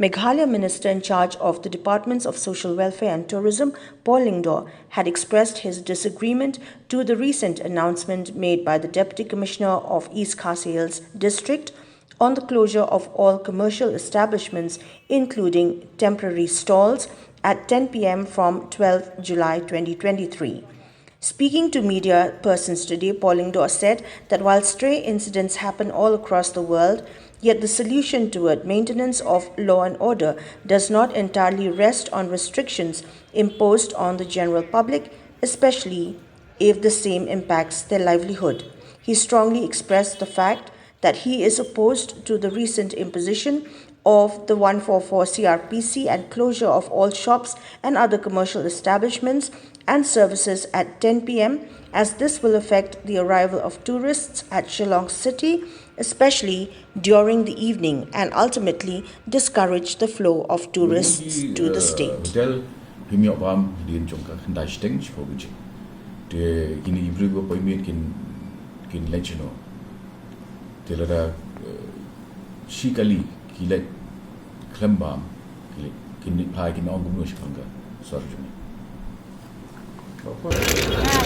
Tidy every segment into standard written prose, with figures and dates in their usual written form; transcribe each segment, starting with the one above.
Meghalaya Minister in charge of the Departments of Social Welfare and Tourism, Lyngdoh, had expressed his disagreement to the recent announcement made by the Deputy Commissioner of East Khasi Hills District on the closure of all commercial establishments, including temporary stalls, at 10 p.m. from 12 July 2023. Speaking to media persons today, Lyngdoh said that while stray incidents happen all across the world, yet the solution toward maintenance of law and order does not entirely rest on restrictions imposed on the general public, especially if the same impacts their livelihood. He strongly expressed the fact that he is opposed to the recent imposition of the 144 CRPC and closure of all shops and other commercial establishments and services at 10 p.m. as this will affect the arrival of tourists at Shillong City, especially during the evening, and ultimately discourage the flow of tourists to the state. Klembam kini pagi kini orang gubernur sekarang suara cuma.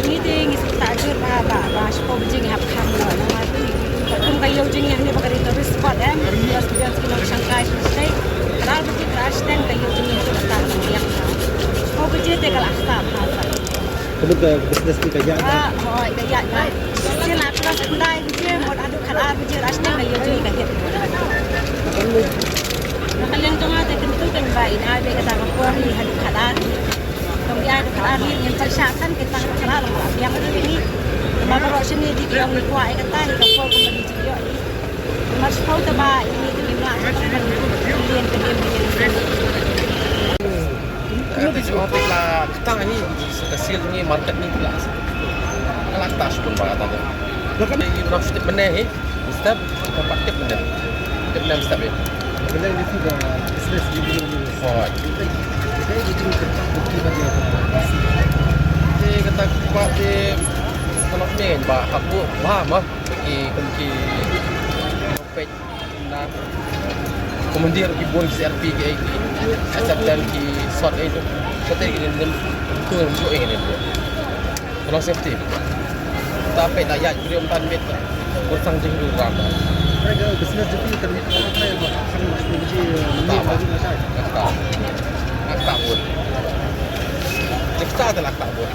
Meeting is tajur ba shpo bijing hap kham lo na ma tu tum kayo jing yang ni bakari to spot yes students ki nok shanghai state ral bijing crash ten kayo jing yang ta yang shpo bijing te kal akhta ha Kalau ke business ni kaya oh kaya na sila kelas ndai bijing mod adu khala bijing crash ten kayo jing ka het Nakalian to nga tayo kung kan ba inabi ka tama ko ni hadu khadan kung dia khadan ni yang persyakan kita khadan yang ini magaro sini di yang ni kuai kata ni ka ko kung di jiyo mas ko ta ba ini tu ni ma kalian Kalau di topik lah kita ni hasil ni market ni kelas kalau tas pun barat ada kalau ni nak step benar step tempat step benar step ni Bila ini sudah business di dunia kita jadi bukti bagi apa? Kata kuat di kalau ni bah aku faham bagi topik na komandir di bon CRP ke asal dan di sort itu kata ini dan tu untuk ini kalau safety tapi tak ya beliau tan bet bersang jenggu ramai Mereka business jadi terlihat apa yang sangat menjadi tak pun kita adalah tak pun